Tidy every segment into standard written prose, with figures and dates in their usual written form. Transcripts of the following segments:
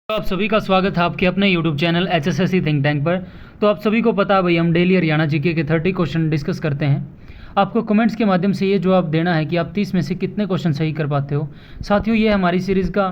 तो आप सभी का स्वागत है आपके अपने YouTube channel HSSC think tank पर। तो आप सभी को पता है भाई, हम डेली हरियाणा जीके के 30 क्वेश्चन डिस्कस करते हैं। आपको कमेंट्स के माध्यम से ये जवाब देना है कि आप 30 में से कितने क्वेश्चन सही कर पाते हो। साथियों, ये हमारी सीरीज़ का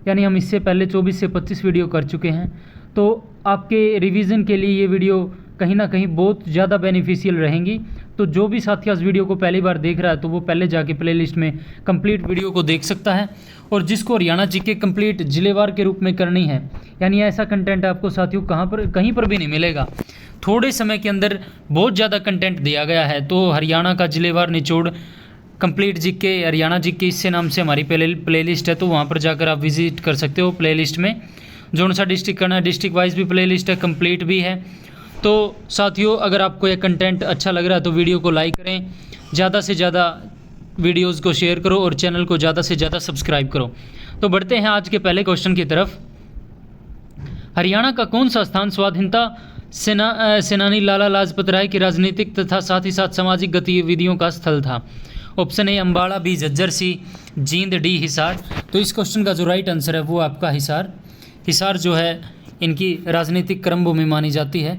यानी हम इससे पहले 24 से 25 वीडियो कर चुके हैं। तो आपके रिवीजन के लिए ये वीडियो कहीं ना कहीं बहुत ज़्यादा बेनिफिशियल रहेंगी। तो जो भी साथी इस वीडियो को पहली बार देख रहा है तो वो पहले जाके प्लेलिस्ट में कंप्लीट वीडियो को देख सकता है। और जिसको हरियाणा जीके कंप्लीट जिलेवार के रूप में करनी है, यानी ऐसा कंटेंट आपको साथियों कहीं पर भी नहीं मिलेगा। थोड़े समय के अंदर बहुत ज़्यादा कंटेंट दिया गया है। तो हरियाणा का जिलेवार निचोड़ कंप्लीट जीके हरियाणा जीके इससे नाम से हमारी प्लेलिस्ट है। तो वहाँ पर जाकर आप विजिट कर सकते हो। प्लेलिस्ट में जो सा डिस्ट्रिक्ट करना है, डिस्ट्रिक्ट वाइज भी प्लेलिस्ट है, कंप्लीट भी है। तो साथियों, अगर आपको ये कंटेंट अच्छा लग रहा है तो वीडियो को लाइक करें, ज़्यादा से ज़्यादा वीडियोस को शेयर करो और चैनल को ज़्यादा से ज़्यादा सब्सक्राइब करो। तो बढ़ते हैं आज के पहले क्वेश्चन की तरफ। हरियाणा का कौन सा स्थान स्वाधीनता सेनानी लाला लाजपत राय की राजनीतिक तथा साथ ही साथ सामाजिक गतिविधियों का स्थल था? Option A Ambala, B Jhajjar, C Jind, D Hisar. तो इस क्वेश्चन का जो राइट आंसर है वो आपका हिसार। हिसार जो है इनकी राजनीतिक कर्मभूमि मानी जाती है।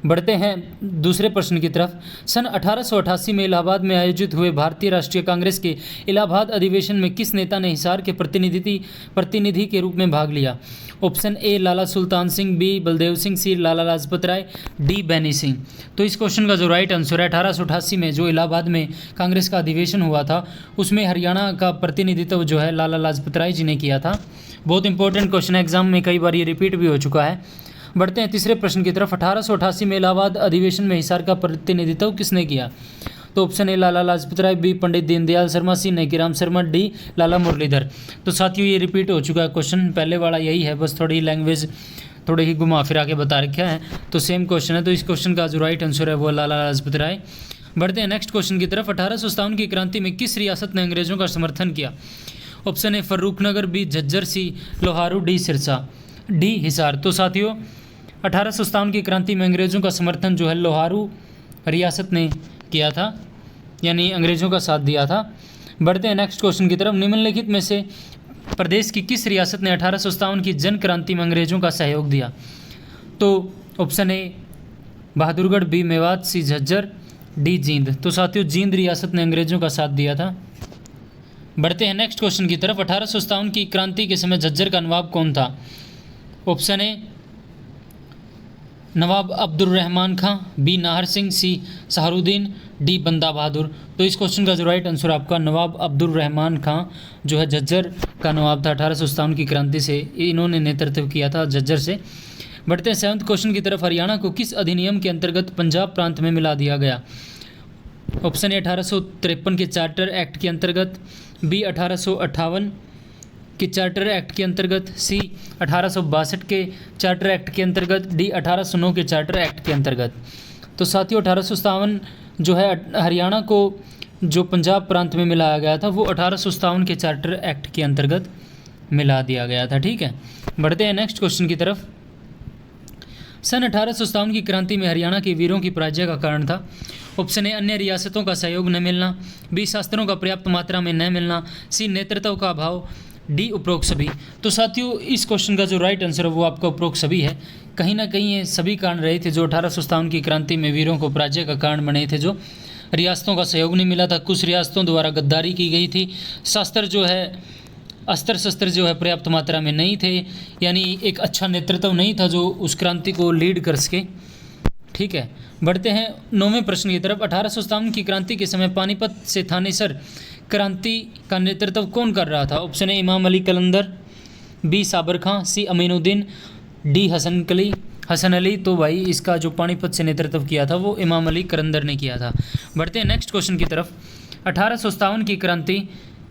बढ़ते हैं दूसरे प्रश्न की तरफ। सन 1888 में इलाहाबाद में आयोजित हुए भारतीय राष्ट्रीय कांग्रेस के इलाहाबाद अधिवेशन में किस नेता ने हिसार के प्रतिनिधि के रूप में भाग लिया? Option A Lala Sultan Singh, B Baldev Singh, C Lala Lajpat Rai, D Baini Singh. तो इस क्वेश्चन का जो राइट आंसर है 1888 में जो इलाहाबाद में कांग्रेस का अधिवेशन हुआ था उसमें हरियाणा का प्रतिनिधित्व जो है लाला लाजपत राय जी ने किया था। बहुत इंपॉर्टेंट क्वेश्चन है, एग्जाम में कई बार ये रिपीट भी हो चुका है। बढ़ते हैं तीसरे प्रश्न की तरफ। 1888 में इलाहाबाद अधिवेशन में हिसार का प्रतिनिधित्व किसने किया? तो option A Lala Lajpat Rai, B Pandit Deendayal Sharma, C Nekiram Sharma, D Lala Murlidhar. तो साथियों, ये रिपीट हो चुका है क्वेश्चन, पहले वाला यही है, बस थोड़ी लैंग्वेज थोड़े ही घुमा फिरा के बता रखा है। तो सेम क्वेश्चन है। तो इस क्वेश्चन का जो राइट आंसर है वो लाला लाजपत राय। बढ़ते हैं नेक्स्ट क्वेश्चन की तरफ। 1857 की क्रांति में किस रियासत ने अंग्रेजों का समर्थन किया? Option A Farrukhnagar, B Jhajjar, C Loharu, D Sirsa, D Hisar. तो साथियों, 1857 की क्रांति में अंग्रेज़ों का समर्थन जो है लोहारू रियासत ने किया था, यानी अंग्रेज़ों का साथ दिया था। बढ़ते हैं नेक्स्ट क्वेश्चन की तरफ। निम्नलिखित में से प्रदेश की किस रियासत ने 1857 की जन क्रांति में अंग्रेज़ों का सहयोग दिया? तो option A Bahadurgarh, B Mewat, C Jhajjar, D Jind. तो साथियों, जींद रियासत ने अंग्रेज़ों का साथ दिया था। बढ़ते हैं नेक्स्ट क्वेश्चन की तरफ। 1857 की क्रांति के समय झज्जर का नवाब कौन था? Option A Nawab Abdul Rahman Khan, B Nahar Singh, C Saharuddin, D Banda Bahadur. तो इस क्वेश्चन का जो राइट आंसर आपका नवाब अब्दुल रहमान खां जो है झज्जर का नवाब था। 1857 की क्रांति से इन्होंने नेतृत्व किया था झज्जर से। बढ़ते हैं सेवंथ क्वेश्चन की तरफ। हरियाणा को किस अधिनियम के अंतर्गत पंजाब प्रांत में मिला दिया गया? ऑप्शन ए 1853 के चार्टर एक्ट के अंतर्गत, बी 1858 के चार्टर एक्ट के अंतर्गत, सी 1862 के चार्टर एक्ट के अंतर्गत, डी 1809 के चार्टर एक्ट के अंतर्गत। तो साथियों, 1857 जो है हरियाणा को जो पंजाब प्रांत में मिलाया गया था वो 1857 के चार्टर एक्ट के अंतर्गत मिला दिया गया था। ठीक है, बढ़ते हैं नेक्स्ट क्वेश्चन की तरफ। सन 1857 की क्रांति में हरियाणा के वीरों की पराजय का कारण था? ऑप्शन ए अन्य रियासतों का सहयोग न मिलना, बी शास्त्रों का पर्याप्त मात्रा में न मिलना, सी नेतृत्व का अभाव, डी उपरोक्त सभी। तो साथियों, इस क्वेश्चन का जो राइट आंसर है वो आपका उपरोक्त सभी है। कहीं ना कहीं ये सभी कारण रहे थे जो 1857 की क्रांति में वीरों को पराजय का कारण बने थे। जो रियासतों का सहयोग नहीं मिला था, कुछ रियासतों द्वारा गद्दारी की गई थी, शास्त्र जो है अस्त्र शस्त्र जो है पर्याप्त मात्रा में नहीं थे, यानी एक अच्छा नेतृत्व नहीं था जो उस क्रांति को लीड कर सके। ठीक है, बढ़ते हैं 9वें प्रश्न की तरफ। 1857 की क्रांति के समय पानीपत से थानेसर क्रांति का नेतृत्व कौन कर रहा था? ऑप्शन ए इमाम अली कलंदर, बी साबर खां, सी अमीनुद्दीन, डी हसन अली। तो भाई इसका जो पानीपत से नेतृत्व किया था वो इमाम अली कलंदर ने किया था। बढ़ते हैं नेक्स्ट क्वेश्चन की तरफ। 1857 की क्रांति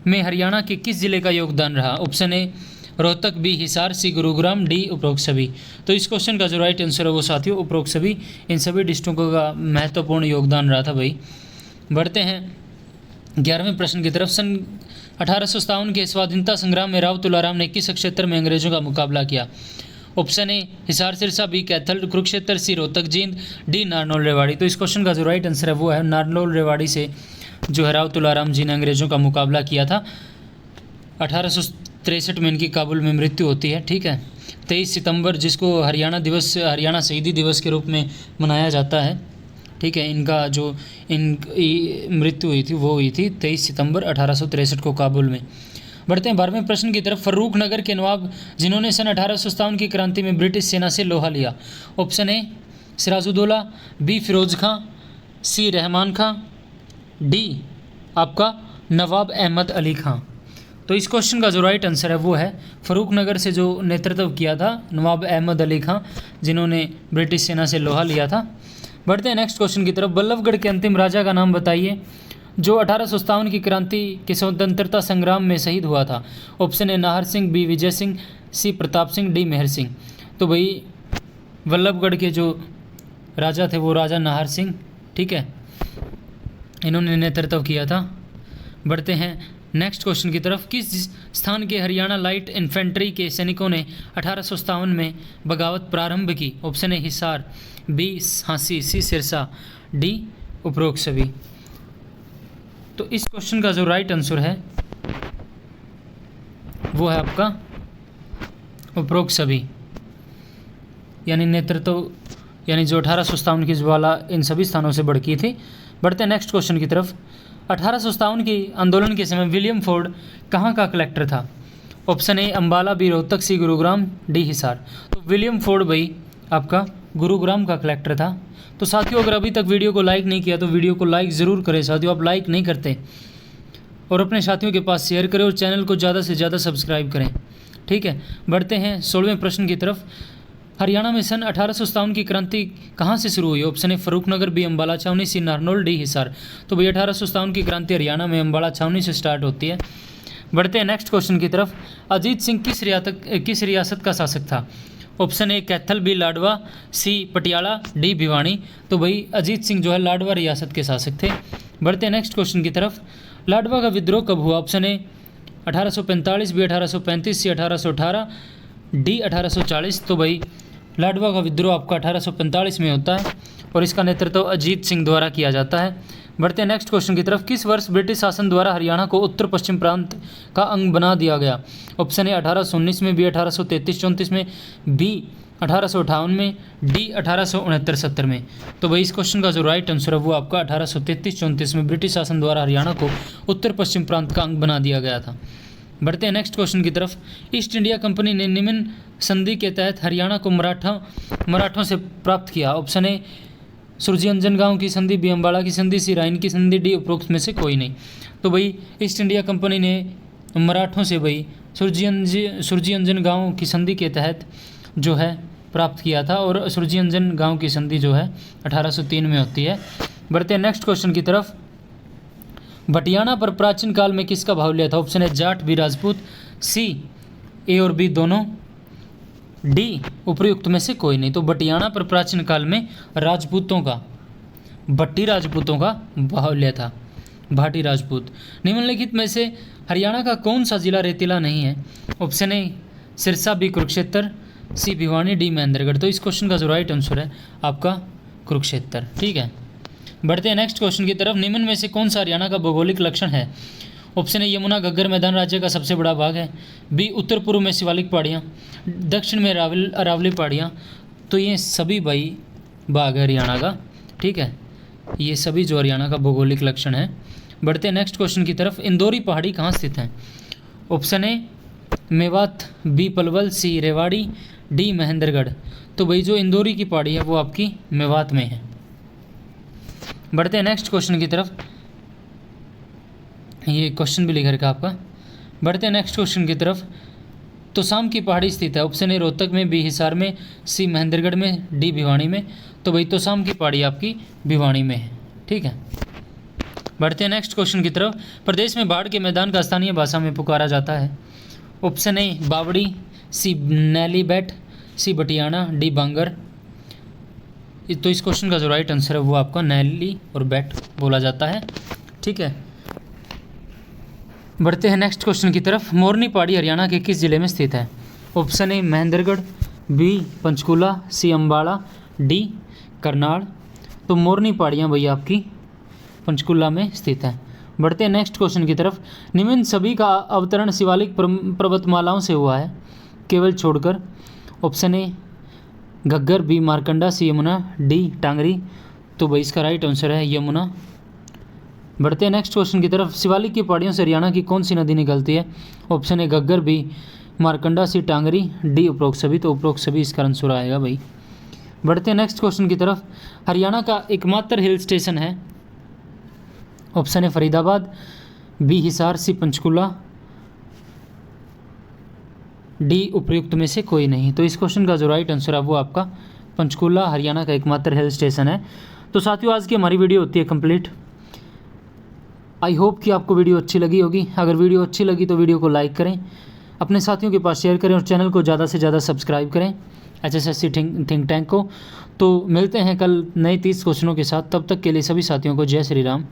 में हरियाणा के किस जिले का योगदान रहा? Option A Rohtak, B Hisar, C Gurugram, D उपरोक्त सभी। तो इस क्वेश्चन का जो राइट आंसर है वो साथियों उपरोक्त सभी। इन सभी डिस्ट्रिक्टों का महत्वपूर्ण योगदान रहा था भाई। बढ़ते हैं 11वें प्रश्न की तरफ। सन 1857 के स्वाधीनता संग्राम में राव तुलाराम ने किस क्षेत्र में अंग्रेजों का मुकाबला किया? Option A Hisar Sirsa, B Kaithal Kurukshetra, C Rohtak Jind, D Narnaul Rewari. तो इस क्वेश्चन का जो राइट आंसर है वो है नारनौल रेवाड़ी से जो है राव तुलाराम जी ने अंग्रेजों का मुकाबला किया था। 1863 में इनकी काबुल में मृत्यु होती है। ठीक है, 23 सितंबर, जिसको हरियाणा शहीदी दिवस के रूप में मनाया जाता है। ठीक है, इनका जो मृत्यु हुई थी वो हुई थी 23 सितंबर 1863 को काबुल में। बढ़ते हैं 12वें प्रश्न की तरफ। फर्रुख नगर के नवाब जिन्होंने सन 1857 की क्रांति में ब्रिटिश सेना से लोहा लिया। Option A Sirajuddaula, B Firoz Khan, C Rahman Khan, D आपका नवाब अहमद अली खां। तो इस क्वेश्चन का जो राइट आंसर है वो है फर्रुख नगर से जो नेतृत्व किया था नवाब अहमद अली खां, जिन्होंने ब्रिटिश सेना से लोहा लिया था। बढ़ते हैं नेक्स्ट क्वेश्चन की तरफ। बल्लभगढ़ के अंतिम राजा का नाम बताइए जो 1857 की क्रांति के स्वतंत्रता संग्राम में शहीद हुआ था। Option A Nahar Singh, B Vijay Singh, C Pratap Singh, D Mehar Singh. तो भाई बल्लभगढ़ के जो राजा थे वो राजा नाहर सिंह, ठीक है, इन्होंने नेतृत्व किया था। बढ़ते हैं नेक्स्ट क्वेश्चन की तरफ। किस स्थान के हरियाणा लाइट इन्फेंट्री के सैनिकों ने 1857 में बगावत प्रारंभ की। Option A Hisar, B Jhansi, C Sirsa, D उपरोक्त सभी। तो इस क्वेश्चन का जो राइट आंसर है वो है आपका उपरोक्त सभी, यानी नेतृत्व यानी जो 1857 की ज्वाला इन सभी स्थानों से भड़की थी। बढ़ते हैं नेक्स्ट क्वेश्चन की तरफ। 1857 की आंदोलन के समय विलियम फोर्ड कहाँ का कलेक्टर था। Option A Ambala, B Rohtak, C Gurugram, D Hisar. तो विलियम फोर्ड भाई आपका गुरुग्राम का कलेक्टर था। तो साथियों अगर अभी तक वीडियो को लाइक नहीं किया तो वीडियो को लाइक ज़रूर करें साथियों, आप लाइक नहीं करते, और अपने साथियों के पास शेयर करें और चैनल को ज़्यादा से ज़्यादा सब्सक्राइब करें। ठीक है, बढ़ते हैं 16वें प्रश्न की तरफ। हरियाणा में सन 1857 की क्रांति कहाँ से शुरू हुई। Option A Farrukhnagar, B Ambala छावनी, सी नारनौल, डी हिसार। तो भाई 1857 की क्रांति हरियाणा में अंबाला छावनी से स्टार्ट होती है। बढ़ते हैं नेक्स्ट क्वेश्चन की तरफ। अजीत सिंह किस रियासत का शासक था। Option A Kaithal, B Ladwa, C Patiala, D Bhiwani. तो भाई अजीत सिंह जो है लाडवा रियासत के शासक थे। बढ़ते हैं नेक्स्ट क्वेश्चन की तरफ। लाडवा का विद्रोह कब हुआ। Option A 1845, B 1835, C 1818, D 1840। तो भाई लाडवा का विद्रोह आपका 1845 में होता है और इसका नेतृत्व अजीत सिंह द्वारा किया जाता है। बढ़ते हैं नेक्स्ट क्वेश्चन की तरफ। किस वर्ष ब्रिटिश शासन द्वारा हरियाणा को उत्तर पश्चिम प्रांत का अंग बना दिया गया। ऑप्शन ए 1819 में, बी 1833-34 में, बी 1858 में, डी 1869-70 में। तो भाई इस क्वेश्चन का जो राइट आंसर है वो आपका 1833-34 में ब्रिटिश शासन द्वारा हरियाणा को उत्तर पश्चिम प्रांत का अंग बना दिया गया था। बढ़ते हैं नेक्स्ट क्वेश्चन की तरफ। ईस्ट इंडिया कंपनी ने निम्न संधि के तहत हरियाणा को मराठों से प्राप्त किया। ऑप्शन ए सुरजीअंजन गांव की संधि, बी अम्बाड़ा की संधि, सी राइन की संधि, डी उपरोक्त में से कोई नहीं। तो भाई ईस्ट इंडिया कंपनी ने मराठों से भाई सुरजीअंजन गांव की संधि के तहत जो है प्राप्त किया था, और सुरजीअंजन गांव की संधि जो है 1803 में होती है। बढ़ते हैं नेक्स्ट क्वेश्चन की तरफ। भटियाना पर प्राचीन काल में किसका भाव लिया था। Option A Jat, B Rajput, C A और बी दोनों, डी उपयुक्त में से कोई नहीं। तो भटियाना पर प्राचीन काल में भट्टी राजपूतों का भाव लिया था, भाटी राजपूत। निम्नलिखित में से हरियाणा का कौन सा जिला रेतीला नहीं है। Option A Sirsa, B Kurukshetra, C Bhiwani, D Mahendragarh. तो इस क्वेश्चन का जो राइट आंसर है आपका कुरुक्षेत्र। ठीक है, बढ़ते हैं नेक्स्ट क्वेश्चन की तरफ। निम्न में से कौन सा हरियाणा का भौगोलिक लक्षण है। ऑप्शन ए यमुना घग्गर मैदान राज्य का सबसे बड़ा भाग है, बी उत्तर पूर्व में शिवालिक पहाड़ियाँ, दक्षिण में अरावली पहाड़ियाँ। तो ये सभी भाई भाग है हरियाणा का। ठीक है, ये सभी जो हरियाणा का भौगोलिक लक्षण है। बढ़ते हैं नेक्स्ट क्वेश्चन की तरफ। इंदौरी पहाड़ी कहाँ स्थित है। Option A Mewat, B Palwal, C Rewari, D Mahendragarh. तो भाई जो इंदौरी की पहाड़ी है वो आपकी मेवात में है। बढ़ते हैं नेक्स्ट क्वेश्चन की तरफ। ये क्वेश्चन भी लिखा रखा आपका। बढ़ते हैं नेक्स्ट क्वेश्चन की तरफ। तोशाम की पहाड़ी स्थित है। ऑप्शन ए रोहतक में, बी हिसार में, सी महेंद्रगढ़ में, डी भिवानी में। तो भाई तोशाम की पहाड़ी आपकी भिवानी में है। ठीक है, बढ़ते हैं नेक्स्ट क्वेश्चन की तरफ। प्रदेश में बाढ़ के मैदान का स्थानीय भाषा में पुकारा जाता है। ऑप्शन ए बावड़ी, सी नैली बैट, सी बटियाना, डी बांगर। तो इस क्वेश्चन का जो राइट आंसर है वो आपका नैली और बैट बोला जाता है। ठीक है, बढ़ते हैं नेक्स्ट क्वेश्चन की तरफ। मोरनी पहाड़ी हरियाणा के किस जिले में स्थित है। Option A Mahendragarh, B Panchkula, C Ambala, D Karnal. तो मोरनी पहाड़ियाँ भैया आपकी पंचकूला में स्थित है। बढ़ते हैं नेक्स्ट क्वेश्चन की तरफ। निम्न सभी का अवतरण शिवालिक पर्वतमालाओं से हुआ है केवल छोड़कर। Option A Ghaggar, B Markanda, C Yamuna, D Tangri. तो भाई इसका राइट आंसर है यमुना। बढ़ते हैं नेक्स्ट क्वेश्चन की तरफ। शिवालिक की पहाड़ियों से हरियाणा की कौन सी नदी निकलती है? Option A Ghaggar, B Markanda, C Tangri, D उपरोक्त सभी। तो उपरोक्त सभी इसका आंसर आएगा भाई। बढ़ते हैं नेक्स्ट क्वेश्चन की तरफ। हरियाणा का एकमात्र हिल स्टेशन है? Option A Faridabad, B Hisar, C Panchkula, D उपर्युक्त में से कोई नहीं। तो इस क्वेश्चन का जो राइट आंसर है वो आपका पंचकुला हरियाणा का एकमात्र हिल स्टेशन है। तो साथियों आज की हमारी वीडियो होती है कंप्लीट। आई होप कि आपको वीडियो अच्छी लगी होगी। अगर वीडियो अच्छी लगी तो वीडियो को लाइक करें, अपने साथियों के पास शेयर करें और चैनल को ज़्यादा से ज़्यादा सब्सक्राइब करें HSSC थिंक टैंक को। तो मिलते हैं कल नए 30 क्वेश्चनों के साथ। तब तक के लिए सभी साथियों को जय श्री राम।